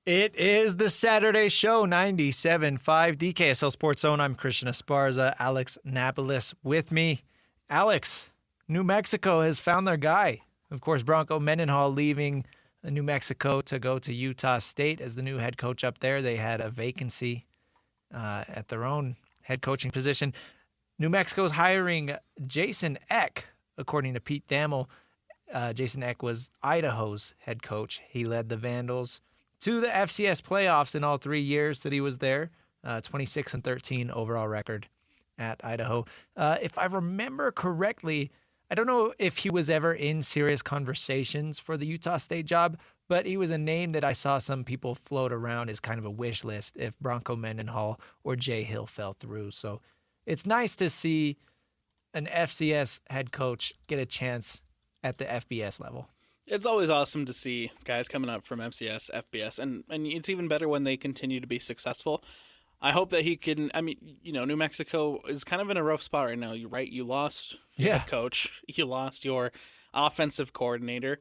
It is the Saturday Show, 97.5 DKSL Sports Zone. I'm Christian Esparza, Alex Napoles with me. Alex, New Mexico has found their guy. Of course, Bronco Mendenhall leaving New Mexico to go to Utah State as the new head coach up there. They had a vacancy at their own head coaching position. New Mexico's hiring Jason Eck, according to Pete Thamel. Jason Eck was Idaho's head coach. He led the Vandals to the FCS playoffs in all 3 years that he was there. 26-13 overall record at Idaho. If I remember correctly, I don't know if he was ever in serious conversations for the Utah State job, but he was a name that I saw some people float around as kind of a wish list if Bronco Mendenhall or Jay Hill fell through. So it's nice to see an FCS head coach get a chance at the FBS level. It's always awesome to see guys coming up from FCS, FBS, and it's even better when they continue to be successful. I hope that he can. I mean, New Mexico is kind of in a rough spot right now. You're right. You lost your head coach. You lost your offensive coordinator.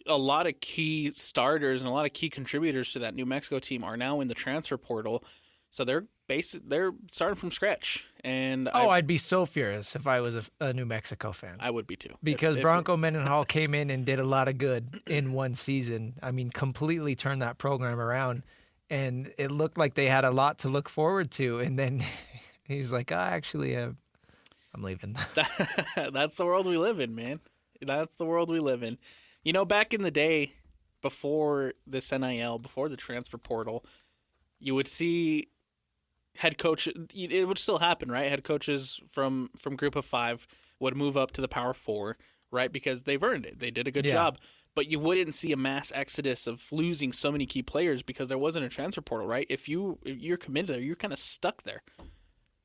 A lot of key starters and a lot of key contributors to that New Mexico team are now in the transfer portal. So they're starting from scratch. And I'd be so furious if I was a New Mexico fan. I would be too. Because Bronco Mendenhall came in and did a lot of good in one season. I mean, completely turned that program around. And it looked like they had a lot to look forward to. And then he's like, actually, I'm leaving. That's the world we live in, man. That's the world we live in. Back in the day, before this NIL, before the transfer portal, you would see head coach. It would still happen, right? Head coaches from Group of Five would move up to the Power Four, right? Because they've earned it. They did a good job. But you wouldn't see a mass exodus of losing so many key players because there wasn't a transfer portal, right? If you're committed there, you're kind of stuck there.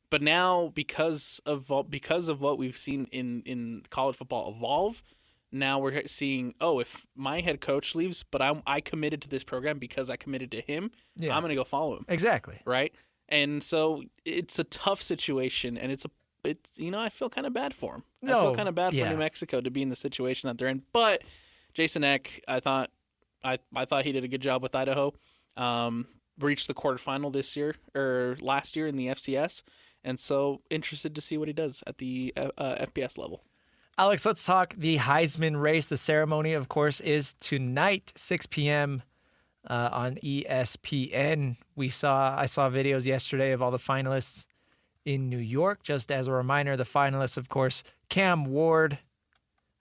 But now, because of what we've seen in college football evolve, now we're seeing, if my head coach leaves, but I committed to this program because I committed to him, I'm going to go follow him. Exactly. Right? And so it's a tough situation, and it's I feel kind of bad for him. I feel kind of bad for New Mexico to be in the situation that they're in. But Jason Eck, I thought he did a good job with Idaho. Reached the quarterfinal last year in the FCS, and so interested to see what he does at the FBS level. Alex, let's talk the Heisman race. The ceremony, of course, is tonight, 6 p.m. On ESPN. I saw videos yesterday of all the finalists in New York. Just as a reminder, the finalists, of course, Cam Ward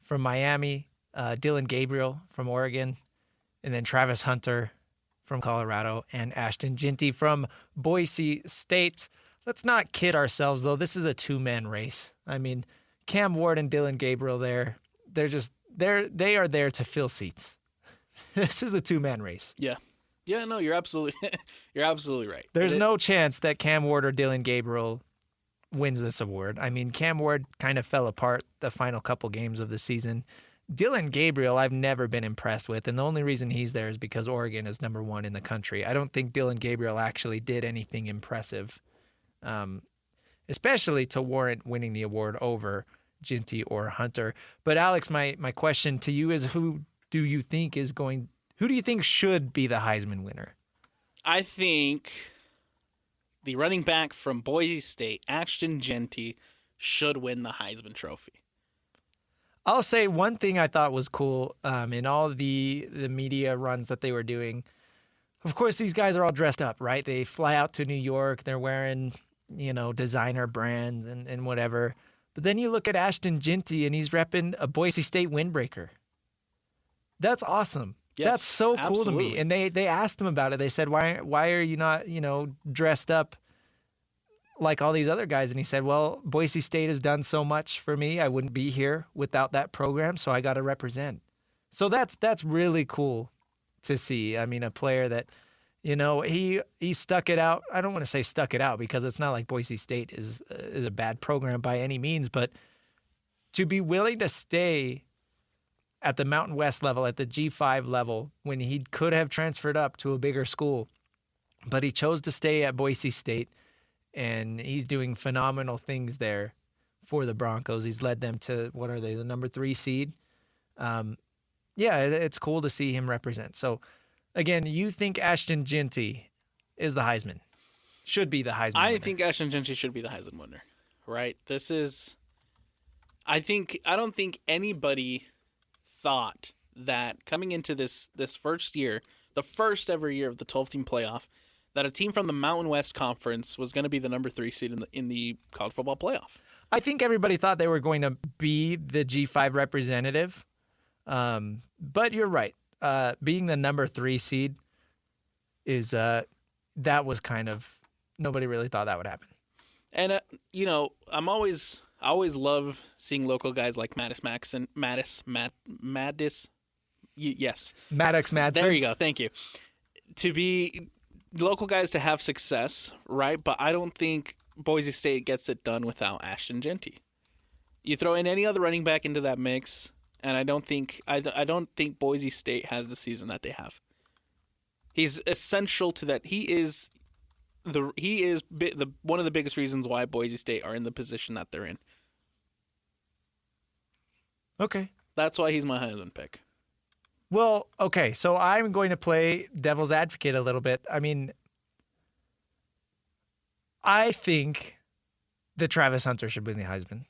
from Miami, Dylan Gabriel from Oregon, and then Travis Hunter from Colorado, and Ashton Jeanty from Boise State. Let's not kid ourselves, though. This is a two-man race. I mean, Cam Ward and Dylan Gabriel they are there to fill seats. This is a two-man race. Yeah. Yeah, no, you're absolutely right. There's no chance that Cam Ward or Dylan Gabriel wins this award. I mean, Cam Ward kind of fell apart the final couple games of the season. Dylan Gabriel, I've never been impressed with, and the only reason he's there is because Oregon is number one in the country. I don't think Dylan Gabriel actually did anything impressive, especially to warrant winning the award over Jeanty or Hunter. But Alex, my question to you is, who do you think should be the Heisman winner? I think the running back from Boise State, Ashton Jeanty, should win the Heisman Trophy. I'll say one thing I thought was cool in all the media runs that they were doing. Of course, these guys are all dressed up, right? They fly out to New York. They're wearing, designer brands and whatever. But then you look at Ashton Jeanty, and he's repping a Boise State windbreaker. That's awesome. Yes, that's so cool to me. And they asked him about it. They said, why are you not, dressed up like all these other guys? And he said, well, Boise State has done so much for me. I wouldn't be here without that program, so I got to represent. So that's really cool to see. I mean, a player that, he stuck it out. I don't want to say stuck it out because it's not like Boise State is a bad program by any means, but to be willing to stay at the Mountain West level, at the G5 level, when he could have transferred up to a bigger school, but he chose to stay at Boise State, and he's doing phenomenal things there for the Broncos. He's led them to, what are they, the number 3 seed? It's cool to see him represent. So Again, you think Ashton Jeanty is the Heisman. Should be the Heisman winner. I think Ashton Jeanty should be the Heisman winner. Right? This is... I don't think anybody thought that coming into this first year, the first ever year of the 12-team playoff, that a team from the Mountain West Conference was going to be the number 3 seed in the college football playoff. I think everybody thought they were going to be the G5 representative. But you're right. Being the number 3 seed is that was kind of, nobody really thought that would happen. And I always love seeing local guys like Maddox Madsen. There you go. Thank you. To be local guys to have success, right? But I don't think Boise State gets it done without Ashton Jeanty. You throw in any other running back into that mix, and I don't think Boise State has the season that they have. He's essential to that. He is one of the biggest reasons why Boise State are in the position that they're in. Okay. That's why he's my Heisman pick. Well, okay, so I'm going to play devil's advocate a little bit. I mean, I think that Travis Hunter should win the Heisman.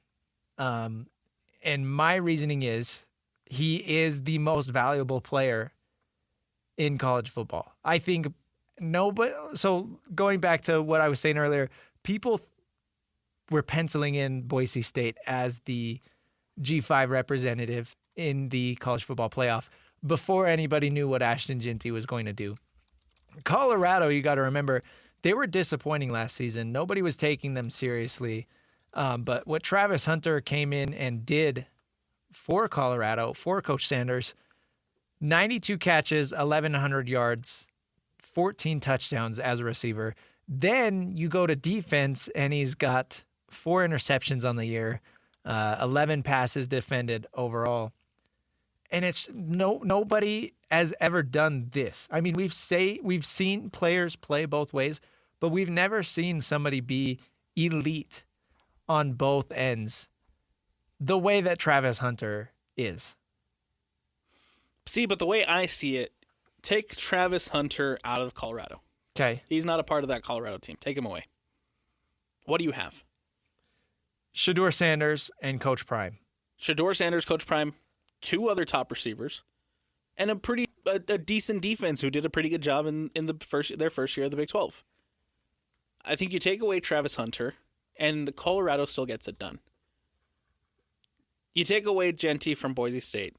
And my reasoning is he is the most valuable player in college football. I think so going back to what I was saying earlier, people were penciling in Boise State as the G5 representative in the college football playoff before anybody knew what Ashton Jeanty was going to do. Colorado, you got to remember, they were disappointing last season. Nobody was taking them seriously. But what Travis Hunter came in and did for Colorado, for Coach Sanders, 92 catches, 1,100 yards, 14 touchdowns as a receiver. Then you go to defense, and he's got 4 interceptions on the year, 11 passes defended overall. And it's nobody has ever done this. I mean, we've seen players play both ways, but we've never seen somebody be elite on both ends the way that Travis Hunter is. See, but the way I see it, take Travis Hunter out of Colorado. Okay. He's not a part of that Colorado team. Take him away. What do you have? Shedeur Sanders and Coach Prime. Shedeur Sanders, Coach Prime, 2 other top receivers, and a decent defense who did a pretty good job in their first year of the Big 12. I think you take away Travis Hunter, and the Colorado still gets it done. You take away Jeanty from Boise State.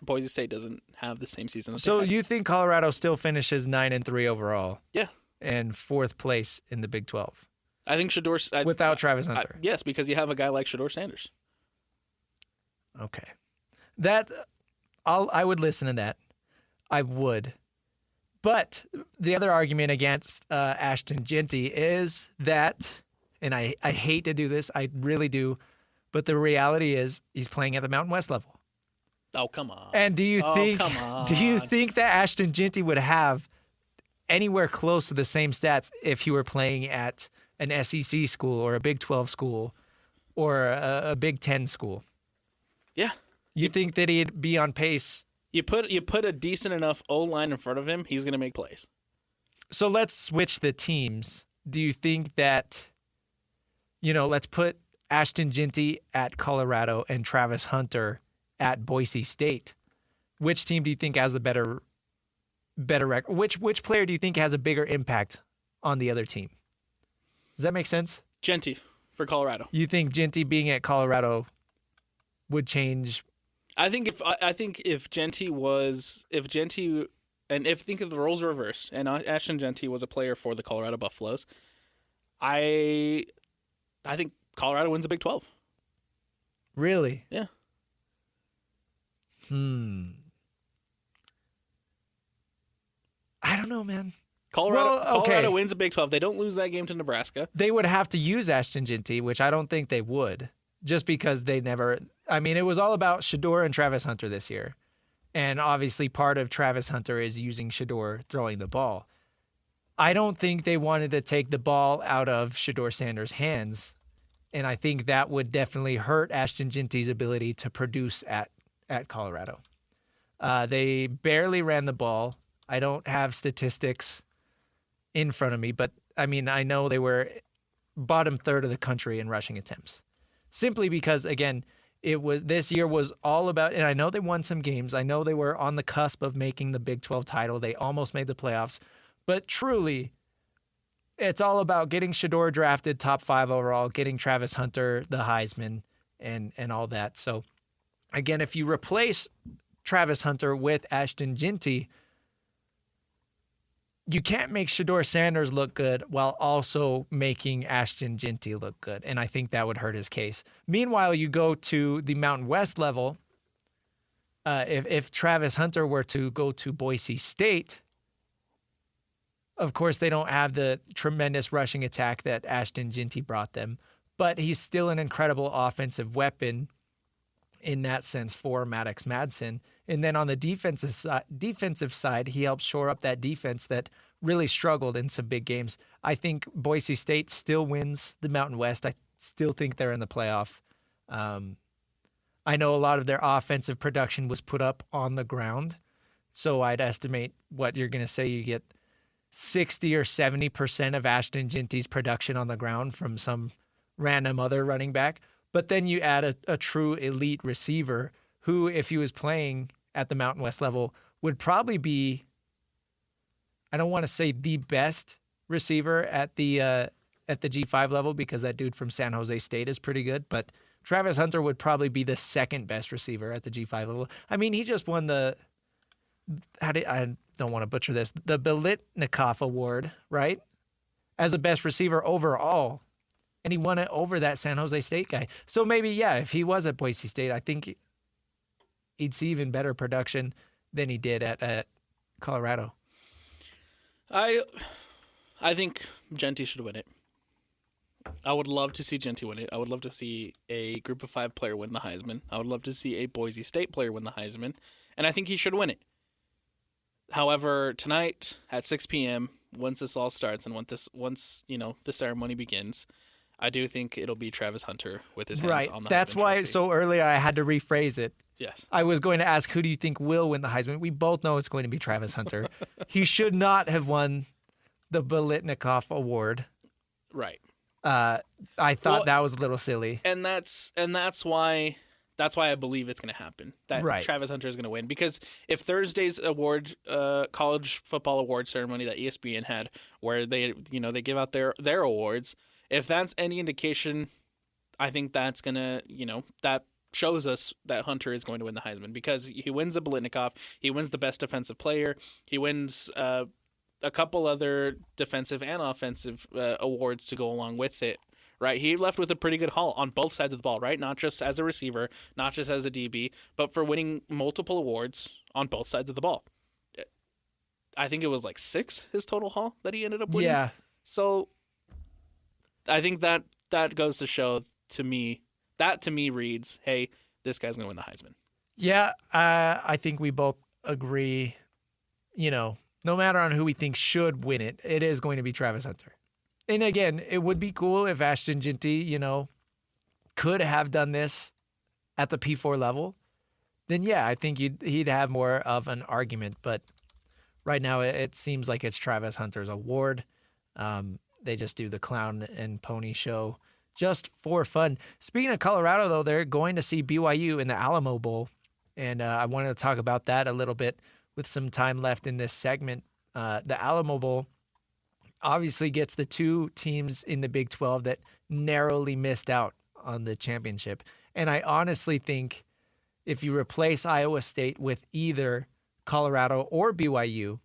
Boise State doesn't have the same season. So you think Colorado still finishes 9-3 overall? Yeah. And 4th place in the Big 12? I think Shedeur... Without Travis Hunter? Yes, because you have a guy like Shedeur Sanders. Okay. I would listen to that. I would. But the other argument against Ashton Jeanty is that, and I hate to do this, I really do, but the reality is he's playing at the Mountain West level. Oh, come on. And do you think that Ashton Jeanty would have anywhere close to the same stats if he were playing at an SEC school or a Big 12 school or a Big 10 school? Yeah. You think that he'd be on pace? You put a decent enough O-line in front of him, he's going to make plays. So let's switch the teams. Do you think that, let's put Ashton Jeanty at Colorado and Travis Hunter at Boise State? Which team do you think has the better record? Which player do you think has a bigger impact on the other team? Does that make sense? Jeanty for Colorado. You think Jeanty being at Colorado would change? I think if Jeanty think of the roles reversed and Ashton Jeanty was a player for the Colorado Buffaloes, I think Colorado wins the Big 12. Really? Yeah. I don't know, man. Colorado wins the Big 12. They don't lose that game to Nebraska. They would have to use Ashton Jeanty, which I don't think they would, just because they never. I mean, it was all about Shedeur and Travis Hunter this year. And obviously part of Travis Hunter is using Shedeur throwing the ball. I don't think they wanted to take the ball out of Shedeur Sanders' hands. And I think that would definitely hurt Ashton Jeanty's ability to produce at Colorado. They barely ran the ball I don't have statistics in front of me, but I mean, I know they were bottom third of the country in rushing attempts. Simply because, again, this year was all about, and I know they won some games. I know they were on the cusp of making the Big 12 title. They almost made the playoffs. But truly, it's all about getting Shedeur drafted top 5 overall, getting Travis Hunter the Heisman, and all that. So, again, if you replace Travis Hunter with Ashton Jeanty, you can't make Shedeur Sanders look good while also making Ashton Jeanty look good. And I think that would hurt his case. Meanwhile, you go to the Mountain West level. If Travis Hunter were to go to Boise State, of course, they don't have the tremendous rushing attack that Ashton Jeanty brought them, but he's still an incredible offensive weapon in that sense for Maddox Madsen. And then on the defensive side, he helps shore up that defense that really struggled in some big games. I think Boise State still wins the Mountain West. I still think they're in the playoff. I know a lot of their offensive production was put up on the ground, so I'd estimate what you're going to say you get 60 or 70% of Ashton Jeanty's production on the ground from some random other running back. But then you add a true elite receiver who, if he was playing at the Mountain West level, would probably be, I don't want to say the best receiver at the G5 level because that dude from San Jose State is pretty good, but Travis Hunter would probably be the second best receiver at the G5 level. I mean, he just won I don't want to butcher this, the Biletnikoff Award, right? As the best receiver overall. And he won it over that San Jose State guy. So maybe, yeah, if he was at Boise State, I think he'd see even better production than he did at Colorado. I think Jeanty should win it. I would love to see Jeanty win it. I would love to see a Group of 5 player win the Heisman. I would love to see a Boise State player win the Heisman. And I think he should win it. However, tonight at 6 p.m., once this all starts and once the ceremony begins, I do think it'll be Travis Hunter with his hands on the Heisman That's why trophy. so earlier I had to rephrase it. Yes. I was going to ask, who do you think will win the Heisman? We both know it's going to be Travis Hunter. He should not have won the Biletnikoff Award. Right. I thought that was a little silly. And that's why I believe it's going to happen. That Travis Hunter is going to win, because if Thursday's college football award ceremony that ESPN had, where they give out their awards, if that's any indication, I think that's going to, that shows us that Hunter is going to win the Heisman, because he wins the Biletnikoff, he wins the best defensive player, he wins a couple other defensive and offensive awards to go along with it. Right, he left with a pretty good haul on both sides of the ball, right? Not just as a receiver, not just as a DB, but for winning multiple awards on both sides of the ball. I think it was like 6, his total haul that he ended up winning. Yeah. So I think that goes to show to me reads, hey, this guy's going to win the Heisman. Yeah, I think we both agree, no matter on who we think should win it, it is going to be Travis Hunter. And again, it would be cool if Ashton Jeanty, could have done this at the P4 level. Then, yeah, I think he'd have more of an argument. But right now, it seems like it's Travis Hunter's award. They just do the clown and pony show just for fun. Speaking of Colorado, though, they're going to see BYU in the Alamo Bowl. And I wanted to talk about that a little bit with some time left in this segment. The Alamo Bowl obviously gets the 2 teams in the Big 12 that narrowly missed out on the championship. And I honestly think if you replace Iowa State with either Colorado or BYU,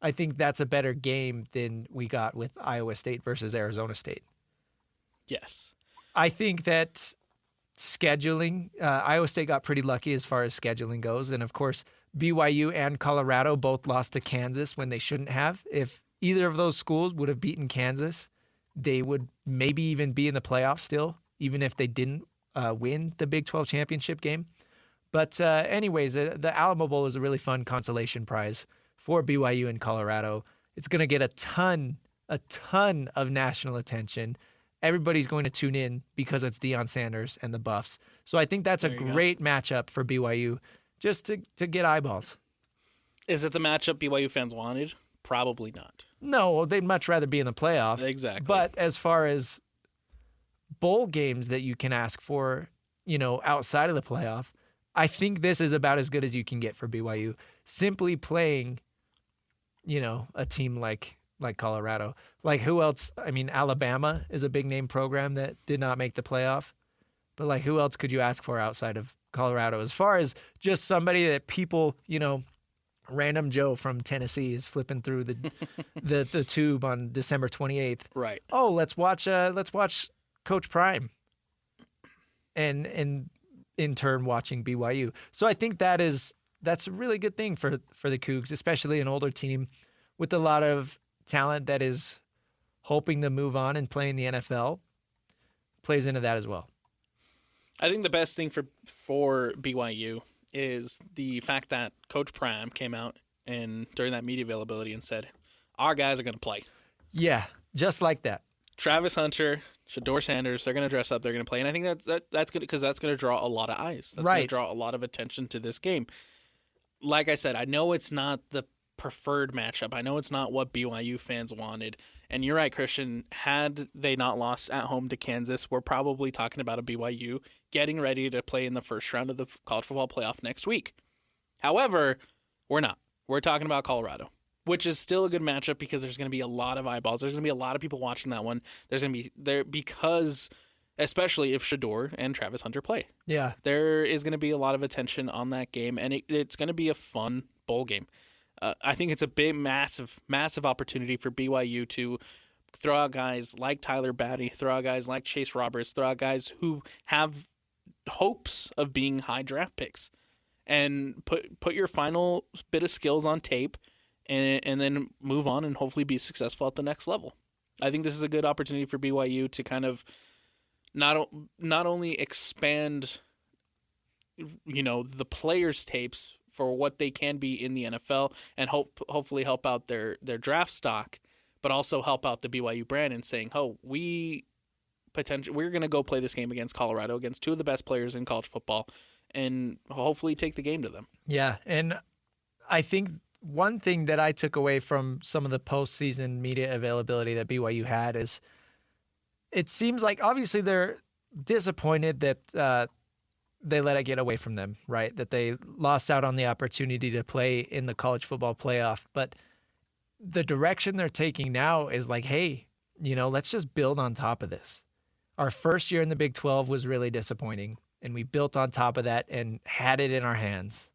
I think that's a better game than we got with Iowa State versus Arizona State. Yes. I think that scheduling, Iowa State got pretty lucky as far as scheduling goes. And, of course, BYU and Colorado both lost to Kansas when they shouldn't have. If either of those schools would have beaten Kansas, they would maybe even be in the playoffs still, even if they didn't win the Big 12 championship game. But anyways, the Alamo Bowl is a really fun consolation prize for BYU and Colorado. It's going to get a ton of national attention. Everybody's going to tune in because it's Deion Sanders and the Buffs. So I think that's a great matchup for BYU just to get eyeballs. Is it the matchup BYU fans wanted? Probably not. No, they'd much rather be in the playoff. Exactly. But as far as bowl games that you can ask for, outside of the playoff, I think this is about as good as you can get for BYU. Simply playing, a team like Colorado. Like who else? I mean, Alabama is a big name program that did not make the playoff. But like who else could you ask for outside of Colorado? As far as just somebody that people, random Joe from Tennessee is flipping through the tube on December 28th. Right. Oh, let's watch Coach Prime. And in turn watching BYU. So I think that's a really good thing for the Cougs, especially an older team with a lot of talent that is hoping to move on and play in the NFL. Plays into that as well. I think the best thing for BYU is the fact that Coach Prime came out and during that media availability and said, our guys are going to play. Yeah, just like that. Travis Hunter, Shedeur Sanders, they're going to dress up, they're going to play. And I think that's good because that's going to draw a lot of eyes. That's going to draw a lot of attention to this game. Like I said, I know it's not the preferred matchup. I know it's not what BYU fans wanted. And you're right, Christian, had they not lost at home to Kansas, we're probably talking about a BYU getting ready to play in the first round of the college football playoff next week. However, we're not. We're talking about Colorado, which is still a good matchup because there's going to be a lot of eyeballs. There's going to be a lot of people watching that one. There's going to be there because, especially if Shedeur and Travis Hunter play. Yeah. There is going to be a lot of attention on that game, and it's going to be a fun bowl game. I think it's a big, massive, massive opportunity for BYU to throw out guys like Tyler Batty, throw out guys like Chase Roberts, throw out guys who have hopes of being high draft picks, and put your final bit of skills on tape, and then move on and hopefully be successful at the next level. I think this is a good opportunity for BYU to kind of not only expand, the players' tapes for what they can be in the NFL and hopefully help out their draft stock, but also help out the BYU brand and saying, we're going to go play this game against Colorado, against two of the best players in college football, and hopefully take the game to them. Yeah, and I think one thing that I took away from some of the postseason media availability that BYU had is it seems like obviously they're disappointed that they let it get away from them, right? That they lost out on the opportunity to play in the college football playoff. But the direction they're taking now is like, hey, let's just build on top of this. Our first year in the Big 12 was really disappointing, and we built on top of that and had it in our hands.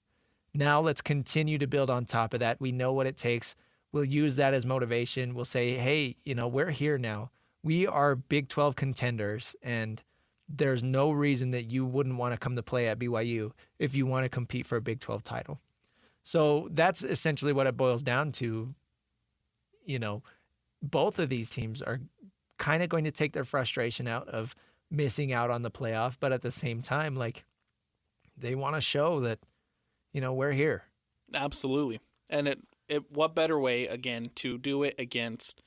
Now let's continue to build on top of that. We know what it takes. We'll use that as motivation. We'll say, hey, we're here now. We are Big 12 contenders, and there's no reason that you wouldn't want to come to play at BYU if you want to compete for a Big 12 title. So that's essentially what it boils down to. Both of these teams are kind of going to take their frustration out of missing out on the playoff, but at the same time, like, they want to show that, we're here. Absolutely. And what better way, again, to do it against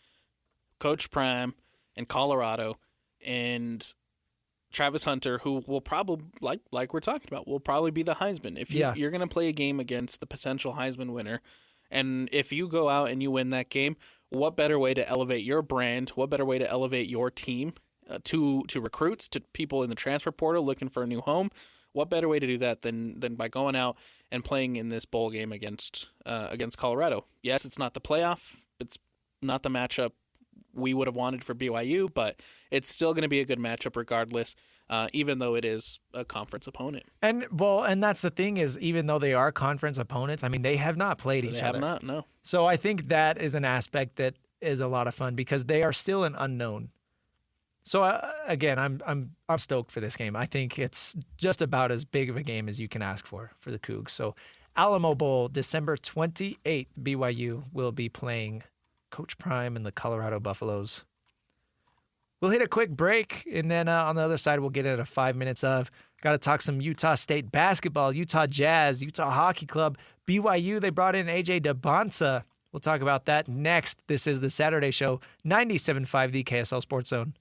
Coach Prime and Colorado and Travis Hunter, who will probably, like we're talking about, will probably be the Heisman. If you're going to play a game against the potential Heisman winner, and if you go out and you win that game, what better way to elevate your brand? What better way to elevate your team to recruits, to people in the transfer portal looking for a new home? What better way to do that than by going out and playing in this bowl game against Colorado? Yes, it's not the playoff. It's not the matchup we would have wanted for BYU, but it's still going to be a good matchup regardless, even though it is a conference opponent. And that's the thing is, even though they are conference opponents, I mean, they have not played each other. They have not, no. So I think that is an aspect that is a lot of fun because they are still an unknown. So again, I'm stoked for this game. I think it's just about as big of a game as you can ask for the Cougs. So Alamo Bowl, December 28th, BYU will be playing Coach Prime and the Colorado Buffaloes. We'll hit a quick break, and then on the other side, we'll get into 5 minutes of. Got to talk some Utah State basketball, Utah Jazz, Utah Hockey Club, BYU. They brought in AJ Dybantsa. We'll talk about that next. This is the Saturday Show, 97.5 the KSL Sports Zone.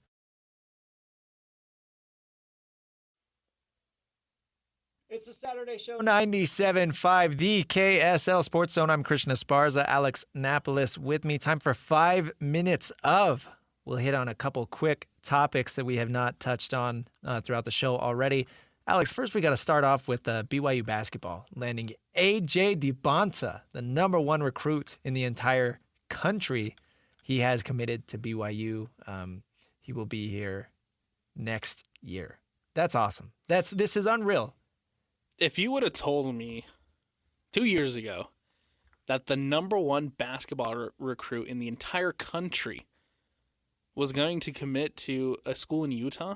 It's the Saturday Show 97.5, the KSL Sports Zone. I'm Christian Esparza, Alex Napoles with me. Time for 5 minutes of. We'll hit on a couple quick topics that we have not touched on throughout the show already. Alex, first we got to start off with BYU basketball, landing A.J. Dybantsa, the number one recruit in the entire country. He has committed to BYU. He will be here next year. That's awesome. This is unreal. If you would have told me 2 years ago that the number one basketball recruit in the entire country was going to commit to a school in Utah,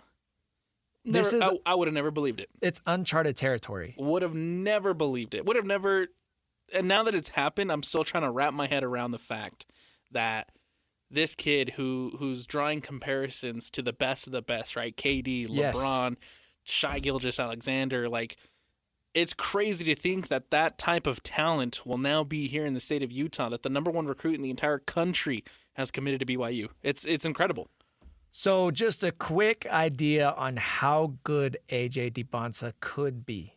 I would have never believed it. It's uncharted territory. Would have never believed it. Would have never. And now that it's happened, I'm still trying to wrap my head around the fact that this kid who's drawing comparisons to the best of the best, right? KD, LeBron, Shai Gilgeous-Alexander, like, it's crazy to think that type of talent will now be here in the state of Utah, that the number one recruit in the entire country has committed to BYU. It's incredible. So just a quick idea on how good A.J. Dybantsa could be.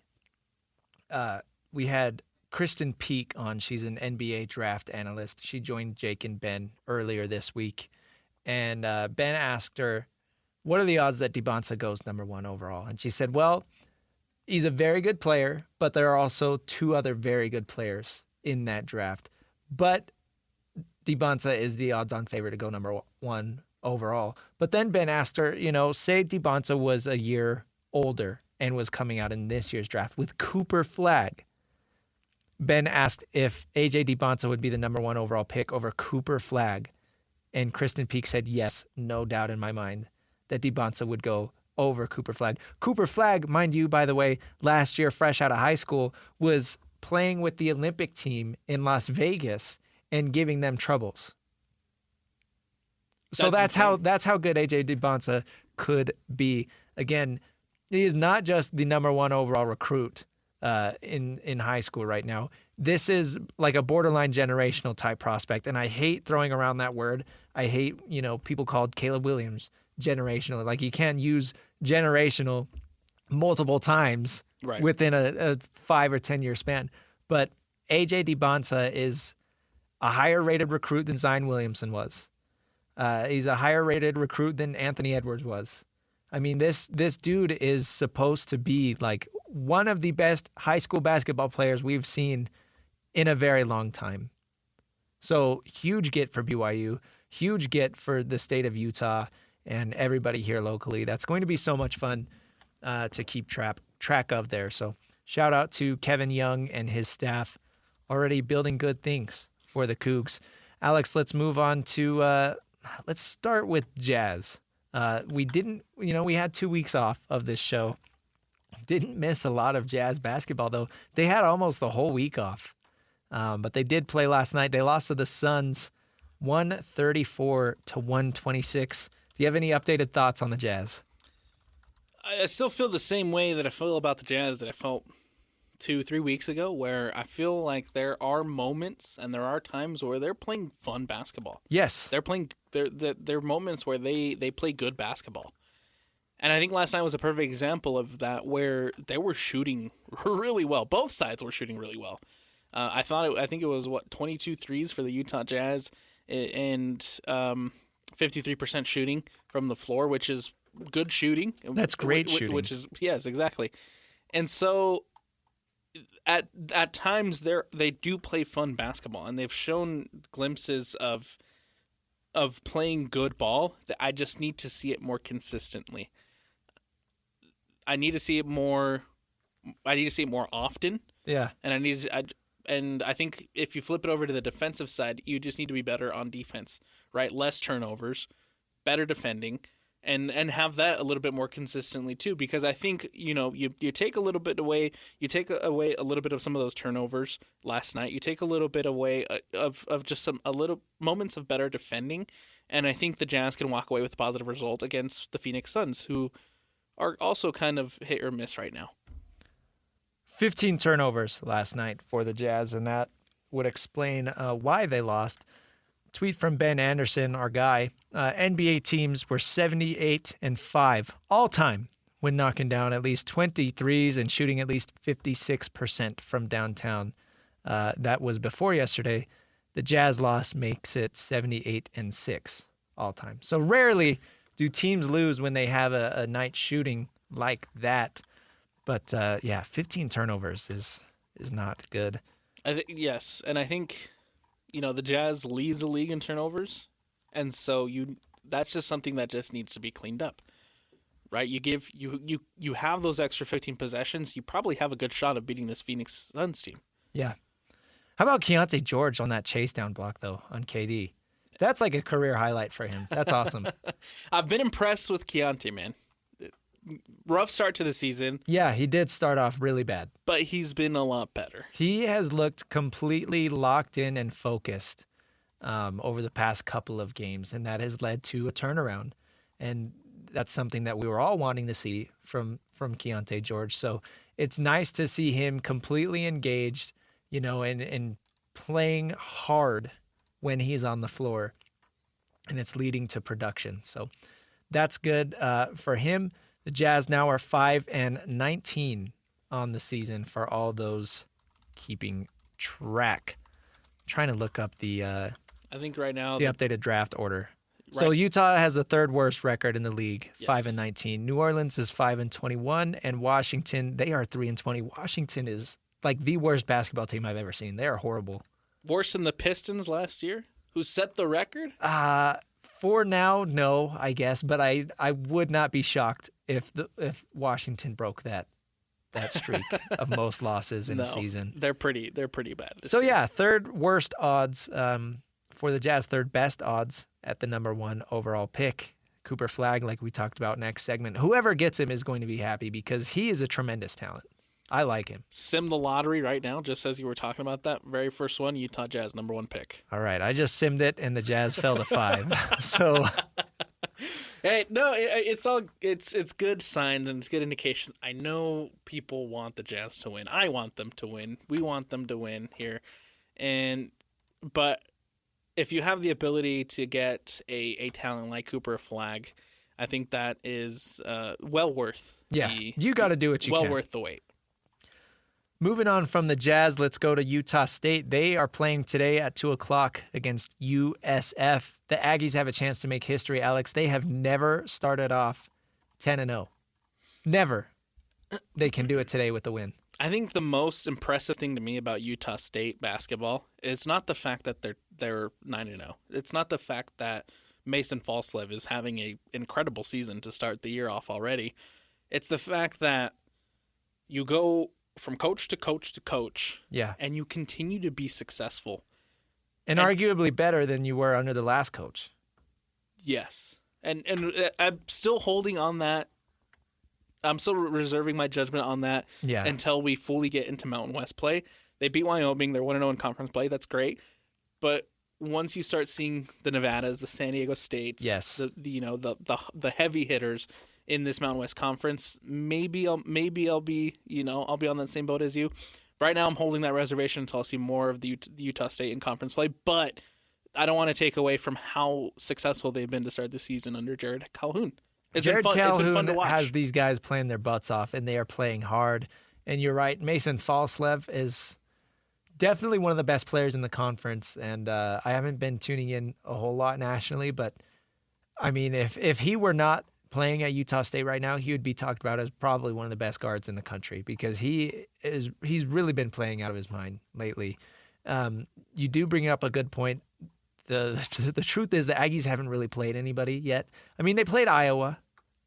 We had Kristen Peak on. She's an NBA draft analyst. She joined Jake and Ben earlier this week. And Ben asked her, what are the odds that Dybantsa goes number one overall? And she said, well, he's a very good player, but there are also two other very good players in that draft. But Dybantsa is the odds-on favorite to go number one overall. But then Ben asked her, say Dybantsa was a year older and was coming out in this year's draft with Cooper Flagg. Ben asked if A.J. Dybantsa would be the number one overall pick over Cooper Flagg. And Kristen Peak said, yes, no doubt in my mind that Dybantsa would go over Cooper Flagg. Cooper Flagg, mind you, by the way, last year, fresh out of high school, was playing with the Olympic team in Las Vegas and giving them troubles. So that's how good A.J. Dybantsa could be. Again, he is not just the number one overall recruit in high school right now. This is like a borderline generational type prospect, and I hate throwing around that word. I hate, people called Caleb Williams generational. Like, you can't use generational multiple times within a 5 or 10 year span. But A.J. Dybantsa is a higher rated recruit than Zion Williamson was. He's a higher rated recruit than Anthony Edwards was. I mean, this dude is supposed to be like one of the best high school basketball players we've seen in a very long time. So huge get for BYU, huge get for the state of Utah and everybody here locally. That's going to be so much fun to keep track of there. So shout out to Kevin Young and his staff, already building good things for the Cougs. Alex, let's move on to let's start with Jazz. We had 2 weeks off of this show. Didn't miss a lot of Jazz basketball, though. They had almost the whole week off. But they did play last night. They lost to the Suns 134-126. Do you have any updated thoughts on the Jazz? I still feel the same way that I feel about the Jazz that I felt 2-3 weeks ago, where I feel like there are moments and there are times where they're playing fun basketball. Yes. They're playing there are moments where they play good basketball. And I think last night was a perfect example of that, where they were shooting really well. Both sides were shooting really well. I think it was 22 threes for the Utah Jazz and 53% shooting from the floor, which is good shooting. That's great shooting. Which is, yes, exactly. And so at times they do play fun basketball, and they've shown glimpses of playing good ball that I just need to see it more consistently. I need to see it more often. Yeah. And I think if you flip it over to the defensive side, you just need to be better on defense, right? Less turnovers, better defending, and have that a little bit more consistently too. Because I think, you take a little bit away, a little bit of some of those turnovers last night. You take a little bit away of just a little moments of better defending, and I think the Jazz can walk away with a positive result against the Phoenix Suns, who are also kind of hit or miss right now. 15 turnovers last night for the Jazz, and that would explain why they lost. Tweet from Ben Anderson, our guy. NBA teams were 78-5 all time when knocking down at least 20 threes and shooting at least 56% from downtown. That was before yesterday. The Jazz loss makes it 78-6 all time. So rarely do teams lose when they have a night shooting like that. But 15 turnovers is not good. Yes, and I think the Jazz leads the league in turnovers, and so that's just something that just needs to be cleaned up. Right? You have those extra 15 possessions, you probably have a good shot of beating this Phoenix Suns team. Yeah. How about Keontae George on that chase down block, though, on KD? That's like a career highlight for him. That's awesome. I've been impressed with Jeanty, man. Rough start to the season. Yeah, he did start off really bad. But he's been a lot better. He has looked completely locked in and focused over the past couple of games, and that has led to a turnaround. And that's something that we were all wanting to see from Keontae George. So it's nice to see him completely engaged, and playing hard when he's on the floor, and it's leading to production. So that's good for him. The Jazz now are 5-19 on the season for all those keeping track. I'm trying to look up the I think right now the updated draft order. Right. So Utah has the third worst record in the league, Yes. 5-19. New Orleans is 5-21, and Washington, they are 3-20. Washington is like the worst basketball team I've ever seen. They are horrible. Worse than the Pistons last year, who set the record? For now, no, I guess, but I would not be shocked if Washington broke that streak of most losses in a season. They're pretty bad. So yeah, third worst odds for the Jazz, third best odds at the number 1 overall pick. Cooper Flagg, like we talked about next segment. Whoever gets him is going to be happy because he is a tremendous talent. I like him. Sim the lottery right now, just as you were talking about that. Very first one, Utah Jazz, number 1 pick. All right, I just simmed it, and the Jazz fell to 5. So, hey, no, it's good signs and it's good indications. I know people want the Jazz to win. I want them to win. We want them to win here, but if you have the ability to get a talent like Cooper Flagg, I think that is well worth. You got to do what you can. Well worth the wait. Moving on from the Jazz, let's go to Utah State. They are playing today at 2 o'clock against USF. The Aggies have a chance to make history, Alex. They have never started off 10-0. Never. They can do it today with the win. I think the most impressive thing to me about Utah State basketball is not the fact that they're 9-0. It's not the fact that Mason Falslev is having an incredible season to start the year off already. It's the fact that you go from coach to coach to coach, and you continue to be successful. And arguably better than you were under the last coach. Yes. And I'm still holding on that. I'm still reserving my judgment on that until we fully get into Mountain West play. They beat Wyoming. They're 1-0 in conference play. That's great. But once you start seeing the Nevadas, the San Diego States, the heavy hitters in this Mountain West Conference, maybe I'll be on that same boat as you. Right now, I'm holding that reservation until I see more of the Utah State in conference play. But I don't want to take away from how successful they've been to start the season under Jared Calhoun. It's been fun to watch. Has these guys playing their butts off, and they are playing hard. And you're right, Mason Falslev is definitely one of the best players in the conference. And I haven't been tuning in a whole lot nationally, but I mean, if he were not playing at Utah State right now, he would be talked about as probably one of the best guards in the country because he's really been playing out of his mind lately. You do bring up a good point. The truth is the Aggies haven't really played anybody yet. I mean, they played Iowa,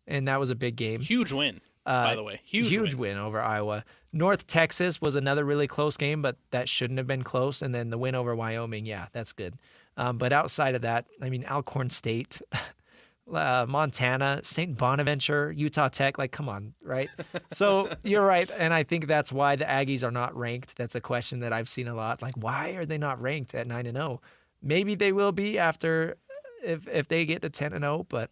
and that was a big game. Huge win, by the way. Huge win over Iowa. North Texas was another really close game, but that shouldn't have been close. And then the win over Wyoming, that's good. But outside of that, I mean, Alcorn State, Montana, St. Bonaventure, Utah Tech, like, come on, right? So you're right, and I think that's why the Aggies are not ranked. That's a question that I've seen a lot. Like, why are they not ranked at 9-0? Maybe they will be after if they get to 10-0, but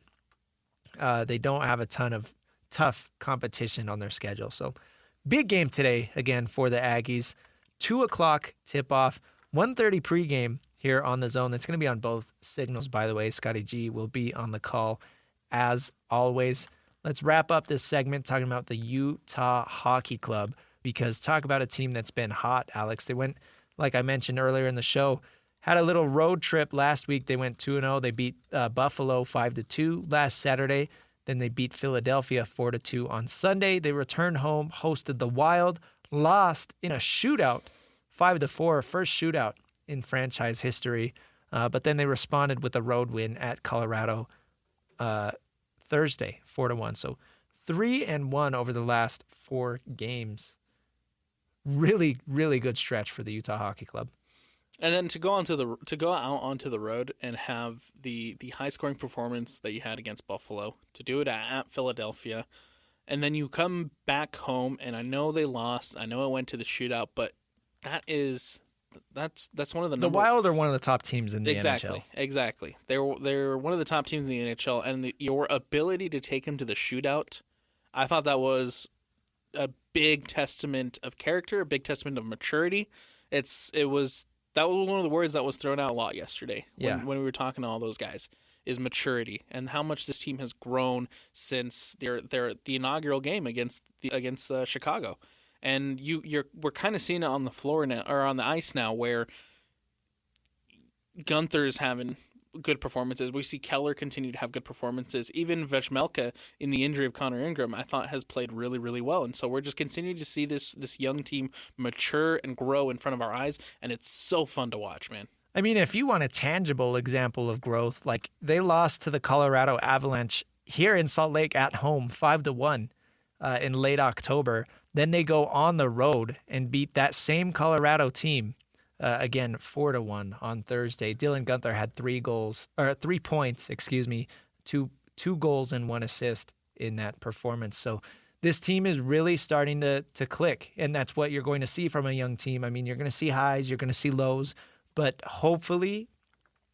they don't have a ton of tough competition on their schedule. So big game today, again, for the Aggies. 2 o'clock tip-off, 1:30 pregame here on the Zone. That's going to be on both signals, by the way. Scotty G will be on the call as always. let's wrap up this segment talking about the Utah Hockey Club, because talk about a team that's been hot, Alex. They went, like I mentioned earlier in the show, had a little road trip last week. They went 2-0. They beat Buffalo 5-2 last Saturday. Then they beat Philadelphia 4-2 on Sunday. They returned home, hosted the Wild, lost in a shootout 5-4, first shootout in franchise history. But then they responded with a road win at Colorado Thursday, 4-1. So 3-1 over the last 4 games. Really, really good stretch for the Utah Hockey Club. And then to go out onto the road and have the high scoring performance that you had against Buffalo, to do it at Philadelphia, and then you come back home, and I know they lost, I know it went to the shootout, but that's one of the Wild are one of the top teams in the NHL. NHL. Exactly. They're one of the top teams in the NHL, and your ability to take them to the shootout, I thought that was a big testament of character, a big testament of maturity. That was one of the words that was thrown out a lot yesterday when we were talking to all those guys, is maturity, and how much this team has grown since the inaugural game against Chicago. And we're kind of seeing it on the floor now, or on the ice now, where Gunther's having good performances. We see Keller continue to have good performances. Even Vejmelka, in the injury of Connor Ingram, I thought has played really, really well. And so we're just continuing to see this young team mature and grow in front of our eyes, and it's so fun to watch, man. I mean, if you want a tangible example of growth, like they lost to the Colorado Avalanche here in Salt Lake at home 5-1 in late October. Then they go on the road and beat that same Colorado team again 4-1 on Thursday. Dylan Gunther had 3 points, two goals and 1 assist in that performance. So this team is really starting to click, and that's what you're going to see from a young team. I mean, you're going to see highs, you're going to see lows, but hopefully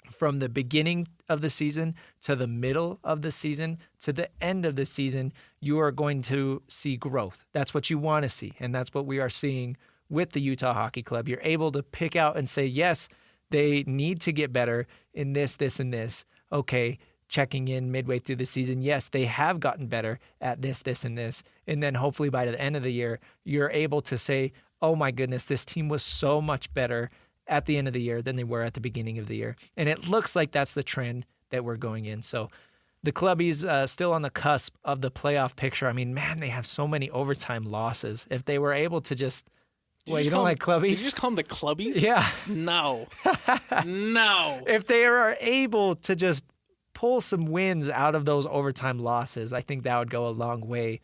from the beginning of the season to the middle of the season to the end of the season, you are going to see growth. That's what you want to see, and that's what we are seeing with the Utah Hockey Club. You're able to pick out and say, yes, they need to get better in this, this, and this. Okay, checking in midway through the season, yes, they have gotten better at this, this, and this. And then hopefully by the end of the year, you're able to say, oh my goodness, this team was so much better at the end of the year than they were at the beginning of the year. And it looks like that's the trend that we're going in. So the Clubbies still on the cusp of the playoff picture. I mean, man, they have so many overtime losses. If they were able to just... Well, you don't like Clubbies? Did you just call them the Clubbies? Yeah. No. No. If they are able to just pull some wins out of those overtime losses, I think that would go a long way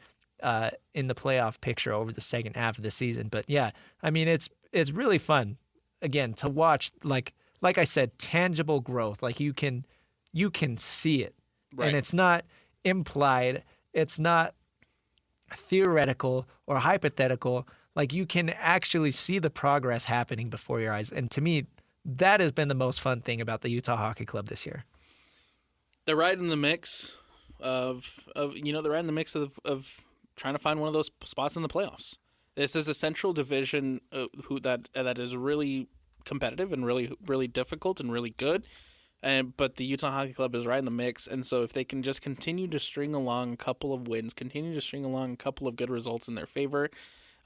in the playoff picture over the second half of the season. But yeah, I mean, it's really fun, again, to watch, like I said, tangible growth. Like you can see it. Right. And it's not implied. It's not theoretical or hypothetical. Like you can actually see the progress happening before your eyes. And to me, that has been the most fun thing about the Utah Hockey Club this year. They're right in the mix of trying to find one of those spots in the playoffs. This is a Central Division that is really competitive and really, really difficult and really good. But the Utah Hockey Club is right in the mix, and so if they can just continue to string along a couple of wins, continue to string along a couple of good results in their favor,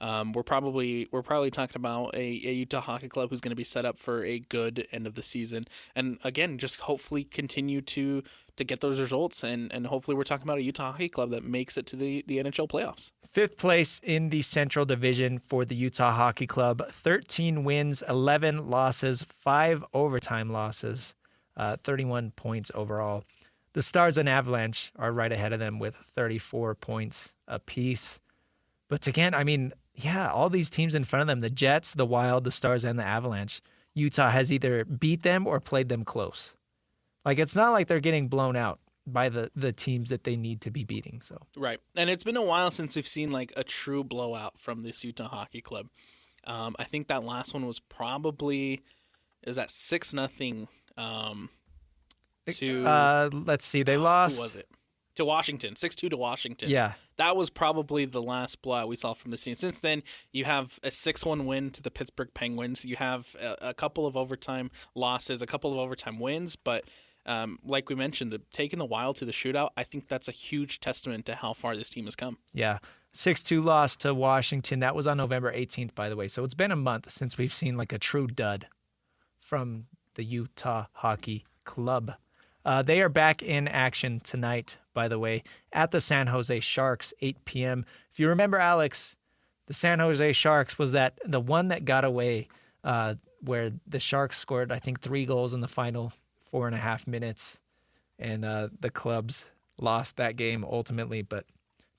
we're probably talking about a Utah Hockey Club who's going to be set up for a good end of the season, and again, just hopefully continue to get those results, and hopefully we're talking about a Utah Hockey Club that makes it to the NHL playoffs. 5th place in the Central Division for the Utah Hockey Club, 13 wins, 11 losses, 5 overtime losses. 31 points overall. The Stars and Avalanche are right ahead of them with 34 points apiece. But again, I mean, yeah, all these teams in front of them, the Jets, the Wild, the Stars, and the Avalanche, Utah has either beat them or played them close. Like, it's not like they're getting blown out by the teams that they need to be beating. So right. And it's been a while since we've seen, like, a true blowout from this Utah Hockey Club. I think that last one was probably... Is that 6-0... let's see. They lost. Who was it? To Washington. 6-2 to Washington. Yeah. That was probably the last blowout we saw from the team. Since then, you have a 6-1 win to the Pittsburgh Penguins. You have a couple of overtime losses, a couple of overtime wins, but Like we mentioned, taking the Wild to the shootout, I think that's a huge testament to how far this team has come. Yeah. 6-2 loss to Washington. That was on November 18th, by the way. So it's been a month since we've seen like a true dud from the Utah Hockey Club. They are back in action tonight, by the way, at the San Jose Sharks, 8 p.m. If you remember, Alex, the San Jose Sharks was the one that got away where the Sharks scored, I think, 3 goals in the final 4.5 minutes, and the Clubs lost that game ultimately. But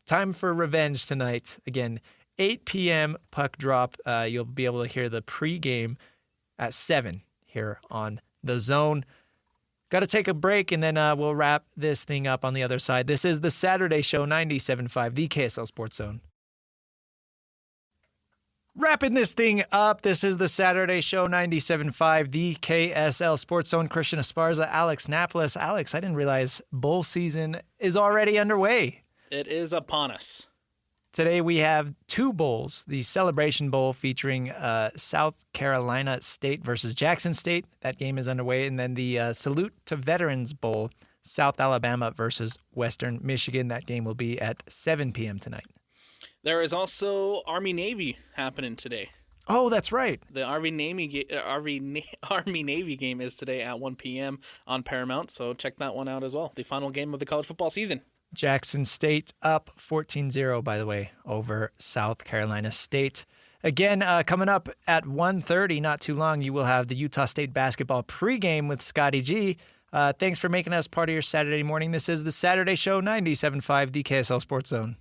time for revenge tonight. Again, 8 p.m. puck drop. You'll be able to hear the pregame at 7 here on The Zone. Got to take a break, and then we'll wrap this thing up on the other side. This is the Saturday Show, 97.5, the KSL Sports Zone. Wrapping this thing up, this is the Saturday Show, 97.5, the KSL Sports Zone. Christian Esparza, Alex Napoles. Alex, I didn't realize bowl season is already underway. It is upon us. Today we have 2 bowls. The Celebration Bowl featuring South Carolina State versus Jackson State. That game is underway. And then the Salute to Veterans Bowl, South Alabama versus Western Michigan. That game will be at 7 p.m. tonight. There is also Army-Navy happening today. Oh, that's right. The Army-Navy game is today at 1 p.m. on Paramount, so check that one out as well. The final game of the college football season. Jackson State up 14-0, by the way, over South Carolina State. Again, coming up at 1:30, not too long, you will have the Utah State basketball pregame with Scotty G. Thanks for making us part of your Saturday morning. This is the Saturday Show, 97.5 DKSL Sports Zone.